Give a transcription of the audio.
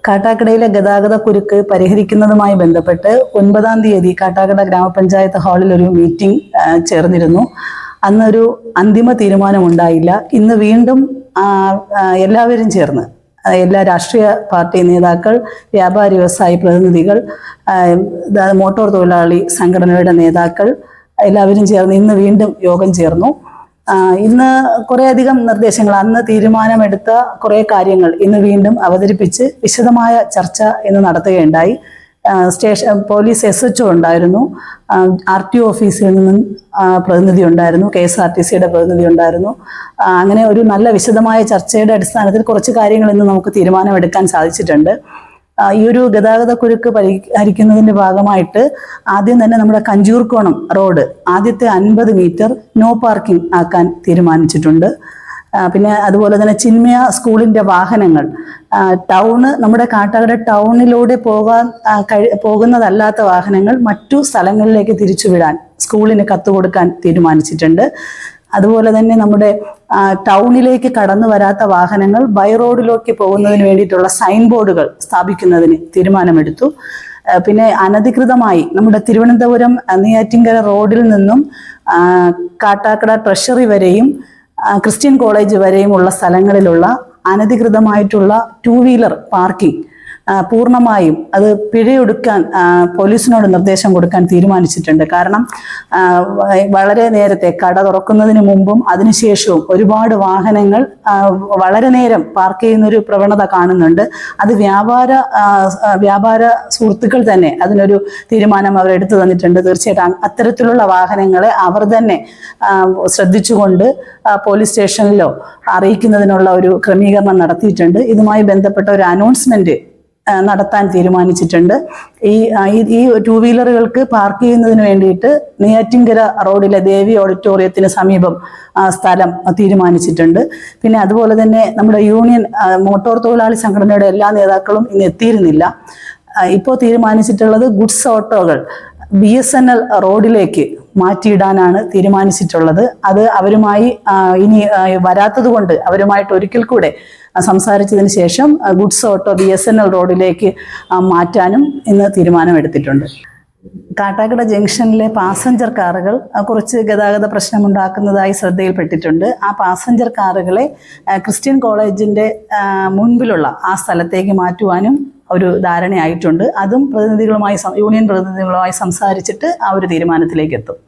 കാട്ടാക്കടയിലെ ഗതാഗത കുരുക്ക് പരിഹരിക്കുന്നതുമായി ബന്ധപ്പെട്ട് 9-ാം തീയതി കാട്ടാക്കട ഗ്രാമപഞ്ചായത്ത് ഹാളിൽ ഒരു മീറ്റിംഗ് ചേർന്നിരുന്നു. അന്നൊരു അന്തിമ തീരുമാനമുണ്ടായില്ല. ഇന്ന് വീണ്ടും എല്ലാവരും ചേർന്ന് എല്ലാ രാഷ്ട്രീയ പാർട്ടി നേതാക്കൾ, വ്യാപാരി വ്യവസായി പ്രതിനിധികൾ, മോട്ടോർ തൊഴിലാളി സംഘടനയുടെ നേതാക്കൾ എല്ലാവരും ചേർന്ന് ഇന്ന് വീണ്ടും യോഗം ചേർന്നു. ഇന്ന് കുറേയധികം നിർദ്ദേശങ്ങൾ, അന്ന് തീരുമാനമെടുത്ത കുറേ കാര്യങ്ങൾ ഇന്ന് വീണ്ടും അവതരിപ്പിച്ച് വിശദമായ ചർച്ച ഇന്ന് നടത്തുകയുണ്ടായി. പോലീസ് SHO ഉണ്ടായിരുന്നു, RTO ഓഫീസിൽ നിന്നും പ്രതിനിധി ഉണ്ടായിരുന്നു, KSRTCയുടെ പ്രതിനിധി ഉണ്ടായിരുന്നു. അങ്ങനെ ഒരു നല്ല വിശദമായ ചർച്ചയുടെ അടിസ്ഥാനത്തിൽ കുറച്ച് കാര്യങ്ങൾ ഇന്ന് നമുക്ക് തീരുമാനമെടുക്കാൻ സാധിച്ചിട്ടുണ്ട്. ഈ ഒരു ഗതാഗത കുരുക്ക് പരിഹരിക്കുന്നതിന്റെ ഭാഗമായിട്ട് ആദ്യം തന്നെ നമ്മുടെ കഞ്ചൂർക്കോണം റോഡ് ആദ്യത്തെ 50 മീറ്റർ നോ പാർക്കിംഗ് ആക്കാൻ തീരുമാനിച്ചിട്ടുണ്ട്. പിന്നെ അതുപോലെ തന്നെ ചിന്മയ സ്കൂളിന്റെ വാഹനങ്ങൾ നമ്മുടെ കാട്ടാക്കട ടൗണിലൂടെ പോകുന്നതല്ലാത്ത വാഹനങ്ങൾ മറ്റു സ്ഥലങ്ങളിലേക്ക് തിരിച്ചുവിടാൻ സ്കൂളിന് കത്ത് കൊടുക്കാൻ തീരുമാനിച്ചിട്ടുണ്ട്. അതുപോലെ തന്നെ നമ്മുടെ ടൗണിലേക്ക് കടന്നു വരാത്ത വാഹനങ്ങൾ ബൈ റോഡിലേക്ക് പോകുന്നതിന് വേണ്ടിയിട്ടുള്ള സൈൻ ബോർഡുകൾ സ്ഥാപിക്കുന്നതിന് തീരുമാനമെടുത്തു. പിന്നെ അനധികൃതമായി നമ്മുടെ തിരുവനന്തപുരം നെയ്യാറ്റിൻകര റോഡിൽ നിന്നും കാട്ടാക്കട ട്രഷറി വരെയും ക്രിസ്ത്യൻ കോളേജ് വരെയുമുള്ള സ്ഥലങ്ങളിലുള്ള അനധികൃതമായിട്ടുള്ള 2 വീലർ പാർക്കിംഗ് പൂർണ്ണമായും അത് പിഴയൊടുക്കാൻ പോലീസിനോട് നിർദ്ദേശം കൊടുക്കാൻ തീരുമാനിച്ചിട്ടുണ്ട്. കാരണം വളരെ നേരത്തെ കട തുറക്കുന്നതിന് മുമ്പും അതിനുശേഷവും ഒരുപാട് വാഹനങ്ങൾ വളരെ നേരം പാർക്ക് ചെയ്യുന്നൊരു പ്രവണത കാണുന്നുണ്ട്. അത് വ്യാപാര സുഹൃത്തുക്കൾ തന്നെ അതിനൊരു തീരുമാനം അവർ എടുത്തു തന്നിട്ടുണ്ട്. തീർച്ചയായിട്ടും അത്തരത്തിലുള്ള വാഹനങ്ങളെ അവർ തന്നെ ശ്രദ്ധിച്ചുകൊണ്ട് പോലീസ് സ്റ്റേഷനിലോ അറിയിക്കുന്നതിനുള്ള ഒരു ക്രമീകരണം നടത്തിയിട്ടുണ്ട്. ഇതുമായി ബന്ധപ്പെട്ട ഒരു അനൗൺസ്മെന്റ് നടത്താൻ തീരുമാനിച്ചിട്ടുണ്ട്. ഈ 2 വീലറുകൾക്ക് പാർക്ക് ചെയ്യുന്നതിന് വേണ്ടിയിട്ട് നെയ്യാറ്റിൻകര റോഡിലെ ദേവി ഓഡിറ്റോറിയത്തിന് സമീപം സ്ഥലം തീരുമാനിച്ചിട്ടുണ്ട്. പിന്നെ അതുപോലെ തന്നെ നമ്മുടെ യൂണിയൻ മോട്ടോർ തൊഴിലാളി സംഘടനയുടെ എല്ലാ നേതാക്കളും ഇന്ന് എത്തിയിരുന്നില്ല. ഇപ്പോൾ തീരുമാനിച്ചിട്ടുള്ളത് ഗുഡ്സ് ഓട്ടോകൾ BSNL റോഡിലേക്ക് മാറ്റിയിടാനാണ് തീരുമാനിച്ചിട്ടുള്ളത്. അത് അവരുമായി ഇനി വരാത്തത് കൊണ്ട് അവരുമായിട്ട് ഒരിക്കൽ കൂടെ സംസാരിച്ചതിന് ശേഷം ഗുഡ്സ് ഓട്ടോ BSNL റോഡിലേക്ക് മാറ്റാനും ഇന്ന് തീരുമാനമെടുത്തിട്ടുണ്ട്. കാട്ടാക്കട ജംഗ്ഷനിലെ പാസഞ്ചർ കാറുകൾ കുറച്ച് ഗതാഗത പ്രശ്നമുണ്ടാക്കുന്നതായി ശ്രദ്ധയിൽപ്പെട്ടിട്ടുണ്ട്. ആ പാസഞ്ചർ കാറുകളെ ക്രിസ്ത്യൻ കോളേജിന്റെ മുൻപിലുള്ള ആ സ്ഥലത്തേക്ക് മാറ്റുവാനും ഒരു ധാരണയായിട്ടുണ്ട്. അതും യൂണിയൻ പ്രതിനിധികളുമായി സംസാരിച്ചിട്ട് ആ ഒരു തീരുമാനത്തിലേക്ക് എത്തും.